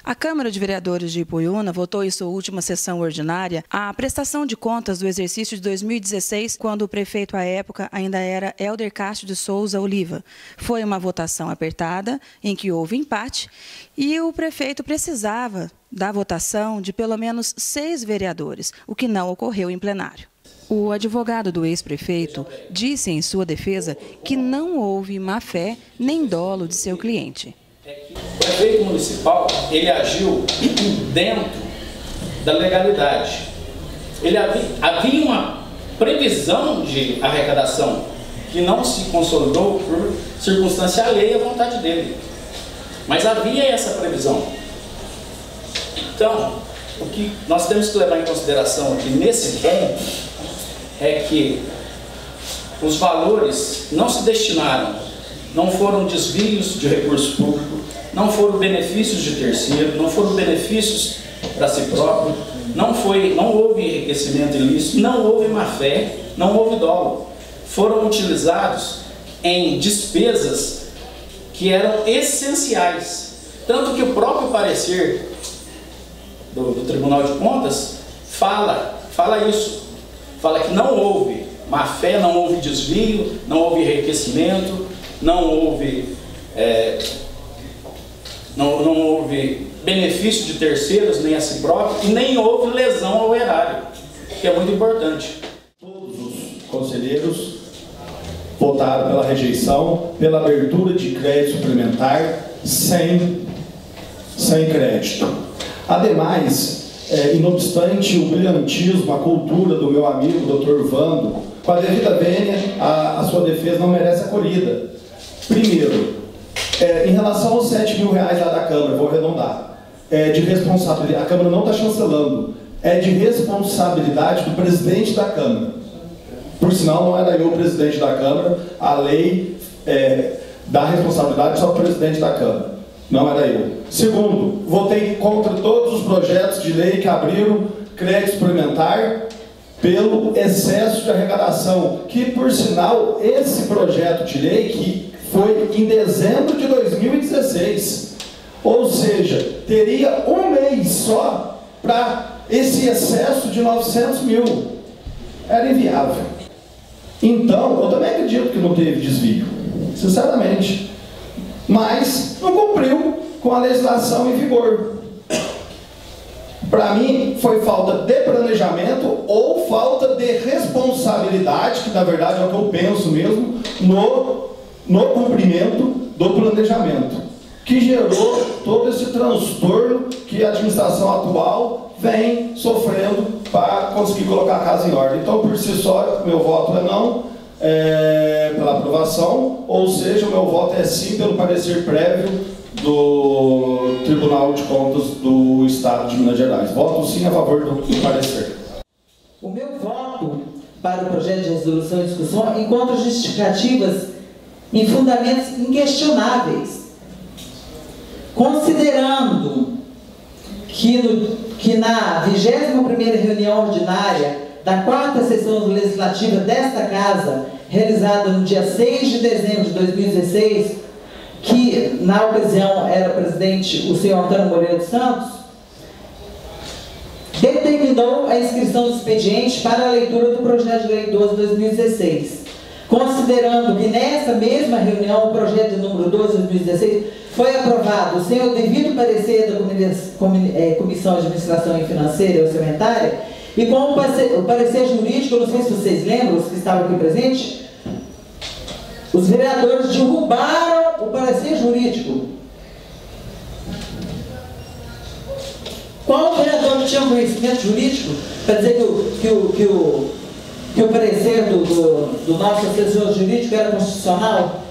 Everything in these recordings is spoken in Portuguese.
A Câmara de Vereadores de Ipuiuna votou em sua última sessão ordinária a prestação de contas do exercício de 2016, quando o prefeito à época ainda era Helder Castro de Souza Oliva. Foi uma votação apertada, em que houve empate, e o prefeito precisava da votação de pelo menos 6 vereadores, o que não ocorreu em plenário. O advogado do ex-prefeito disse em sua defesa que não houve má-fé nem dolo de seu cliente. O prefeito municipal, ele agiu dentro da legalidade. Havia uma previsão de arrecadação que não se consolidou por circunstância alheia à vontade dele. Mas havia essa previsão. Então, o que nós temos que levar em consideração aqui nesse ponto é que os valores não se destinaram, não foram desvios de recurso público, não foram benefícios de terceiro, não foram benefícios para si próprio, não houve enriquecimento ilícito, não houve má-fé, não houve dolo. Foram utilizados em despesas que eram essenciais. Tanto que o próprio parecer do Tribunal de Contas fala isso. Fala que não houve má-fé, não houve desvio, não houve enriquecimento, não houve benefício de terceiros, nem a si próprio, e nem houve lesão ao erário, que é muito importante. Todos os conselheiros votaram pela rejeição, pela abertura de crédito suplementar sem crédito. Ademais, não obstante o brilhantismo, a cultura do meu amigo Dr. Vando, com a devida vênia, a sua defesa não merece acolhida. Primeiro, em relação aos R$7.000 lá da Câmara, vou arredondar, de responsabilidade, a Câmara não está chancelando, é de responsabilidade do presidente da Câmara. Por sinal, não era eu o presidente da Câmara, a lei dá responsabilidade só ao presidente da Câmara, não era eu. Segundo, votei contra todos os projetos de lei que abriram crédito suplementar pelo excesso de arrecadação, que, por sinal, esse projeto de lei que foi em dezembro de 2016, ou seja, teria um mês só para esse excesso de 900 mil. Era inviável. Então, eu também acredito que não teve desvio, sinceramente, mas não cumpriu com a legislação em vigor. Para mim, foi falta de planejamento ou falta de responsabilidade, que na verdade é o que eu penso mesmo, no cumprimento do planejamento, que gerou todo esse transtorno que a administração atual vem sofrendo para conseguir colocar a casa em ordem. Então, por si só, meu voto é não pela aprovação, ou seja, o meu voto é sim pelo parecer prévio do Tribunal de Contas do Estado de Minas Gerais. Voto sim a favor do parecer. O meu voto para o projeto de resolução em discussão encontra justificativas em fundamentos inquestionáveis, considerando que na 21ª reunião ordinária da 4ª sessão legislativa desta Casa, realizada no dia 6 de dezembro de 2016, que na ocasião era presidente o senhor Antônio Moreira dos Santos, determinou a inscrição do expediente para a leitura do projeto de lei 12/2016, considerando que nessa mesma reunião o projeto de número 12/2016 foi aprovado sem o devido parecer da Comissão de Administração e Financeira e Orçamentária, e com o parecer jurídico, não sei se vocês lembram, os que estavam aqui presentes, os vereadores derrubaram o parecer jurídico. Qual vereador não tinha conhecimento jurídico para dizer que o parecer do nosso assessor jurídico era constitucional?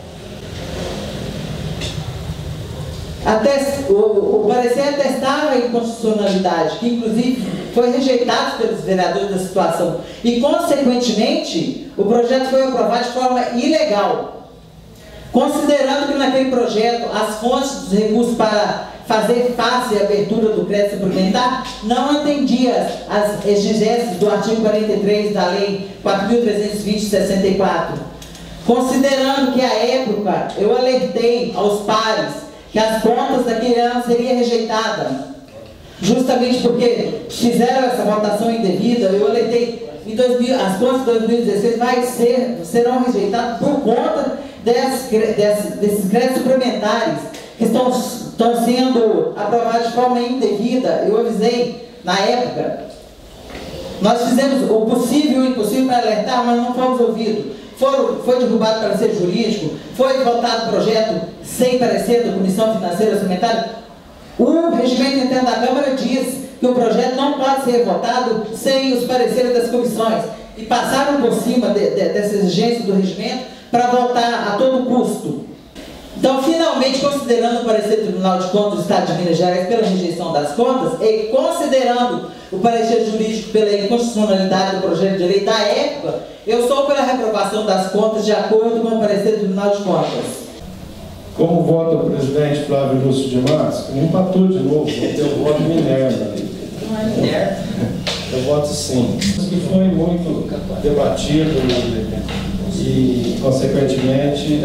O parecer atestava a inconstitucionalidade, que inclusive foi rejeitado pelos vereadores da situação. E, consequentemente, o projeto foi aprovado de forma ilegal. Considerando que naquele projeto as fontes dos recursos para fazer face à abertura do crédito suplementar não atendia às exigências do artigo 43 da Lei 4.320/64. Considerando que, à época, eu alertei aos pares que as contas daquele ano seriam rejeitadas, justamente porque fizeram essa votação indevida. Eu alertei, as contas de 2016 serão rejeitadas por conta desses créditos suplementares que estão sendo aprovados de forma indevida. Eu avisei na época. Nós fizemos o possível e o impossível para alertar, mas não fomos ouvidos. Foi derrubado parecer jurídico, foi votado projeto sem parecer da Comissão Financeira Orçamentária. O regimento interno da Câmara diz que o projeto não pode ser votado sem os pareceres das comissões. E passaram por cima dessa exigência do regimento para votar a todo custo. Então, finalmente, considerando o parecer do Tribunal de Contas do Estado de Minas Gerais pela rejeição das contas, e considerando o parecer jurídico pela inconstitucionalidade do projeto de lei da época, eu sou pela reprovação das contas de acordo com o parecer do Tribunal de Contas. Como vota o presidente Flávio Lúcio de Márcio? Empatou de novo, eu voto Minerva. Não é Minerva? Eu voto sim. Que foi muito debatido e, consequentemente,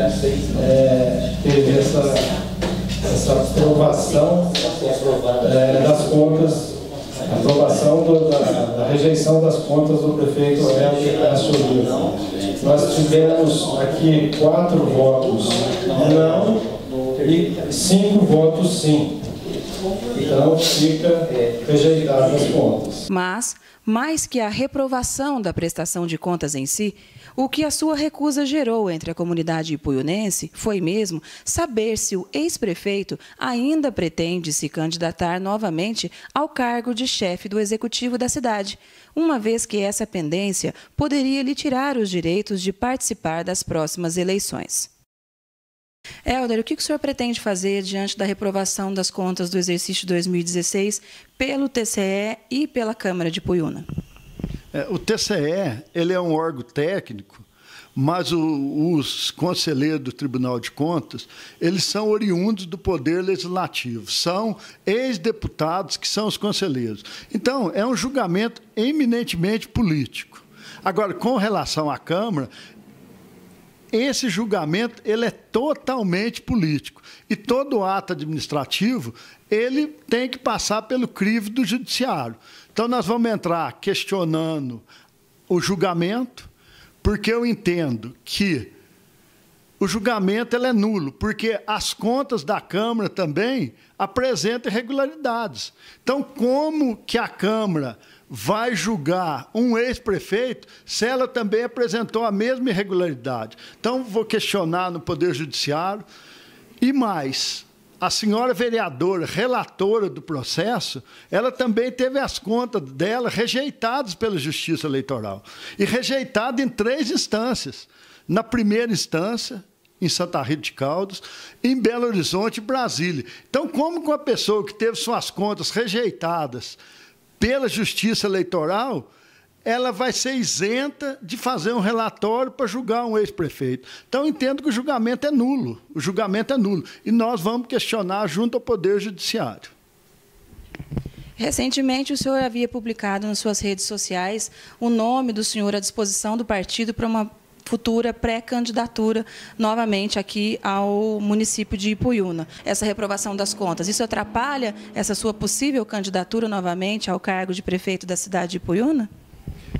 teve essa aprovação das contas, aprovação da rejeição das contas do prefeito Helder Cássio Oliva. Nós tivemos aqui 4 votos não e 5 votos sim. Então, fica rejeitadas as contas. Mas, mais que a reprovação da prestação de contas em si, o que a sua recusa gerou entre a comunidade ipuiunense foi mesmo saber se o ex-prefeito ainda pretende se candidatar novamente ao cargo de chefe do executivo da cidade, uma vez que essa pendência poderia lhe tirar os direitos de participar das próximas eleições. Helder, o que o senhor pretende fazer diante da reprovação das contas do exercício de 2016 pelo TCE e pela Câmara de Ipuiuna? O TCE ele é um órgão técnico, mas os conselheiros do Tribunal de Contas eles são oriundos do Poder Legislativo, são ex-deputados que são os conselheiros. Então, é um julgamento eminentemente político. Agora, com relação à Câmara, esse julgamento ele é totalmente político e todo ato administrativo ele tem que passar pelo crivo do judiciário. Então, nós vamos entrar questionando o julgamento, porque eu entendo que o julgamento ele é nulo, porque as contas da Câmara também apresentam irregularidades. Então, como que a Câmara vai julgar um ex-prefeito se ela também apresentou a mesma irregularidade? Então, vou questionar no Poder Judiciário. E mais, a senhora vereadora, relatora do processo, ela também teve as contas dela rejeitadas pela Justiça Eleitoral. E rejeitadas em 3 instâncias. Na primeira instância, em Santa Rita de Caldas, em Belo Horizonte e Brasília. Então, como que uma pessoa que teve suas contas rejeitadas pela Justiça Eleitoral, ela vai ser isenta de fazer um relatório para julgar um ex-prefeito? Então, entendo que o julgamento é nulo. O julgamento é nulo. E nós vamos questionar junto ao Poder Judiciário. Recentemente, o senhor havia publicado nas suas redes sociais o nome do senhor à disposição do partido para uma futura pré-candidatura novamente aqui ao município de Ipuiuna. Essa reprovação das contas, isso atrapalha essa sua possível candidatura novamente ao cargo de prefeito da cidade de Ipuiuna?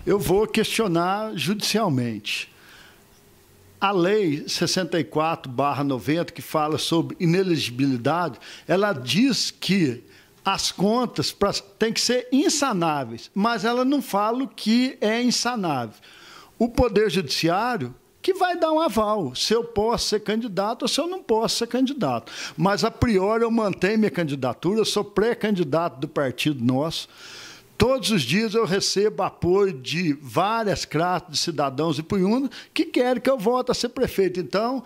Eu vou questionar judicialmente. A Lei 64/90, que fala sobre inelegibilidade, ela diz que as contas têm que ser insanáveis, mas ela não fala o que é insanável. O Poder Judiciário que vai dar um aval, se eu posso ser candidato ou se eu não posso ser candidato. Mas, a priori, eu mantenho minha candidatura, eu sou pré-candidato do partido nosso. Todos os dias eu recebo apoio de várias classes de cidadãos de Ipuiuna que querem que eu volte a ser prefeito. Então,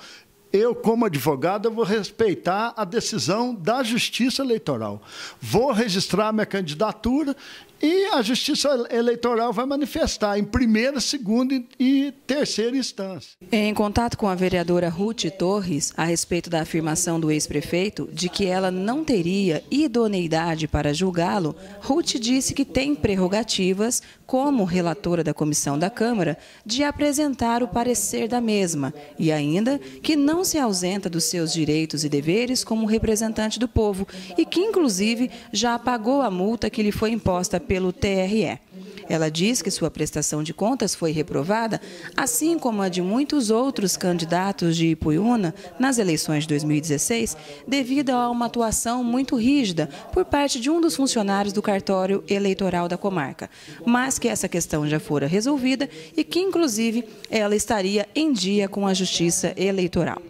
eu, como advogado, eu vou respeitar a decisão da Justiça Eleitoral. Vou registrar minha candidatura e a Justiça Eleitoral vai manifestar em primeira, segunda e terceira instância. Em contato com a vereadora Ruth Torres, a respeito da afirmação do ex-prefeito de que ela não teria idoneidade para julgá-lo, Ruth disse que tem prerrogativas, como relatora da comissão da Câmara, de apresentar o parecer da mesma e ainda que não não se ausenta dos seus direitos e deveres como representante do povo e que, inclusive, já pagou a multa que lhe foi imposta pelo TRE. Ela diz que sua prestação de contas foi reprovada, assim como a de muitos outros candidatos de Ipuiuna nas eleições de 2016, devido a uma atuação muito rígida por parte de um dos funcionários do cartório eleitoral da comarca, mas que essa questão já fora resolvida e que, inclusive, ela estaria em dia com a Justiça Eleitoral.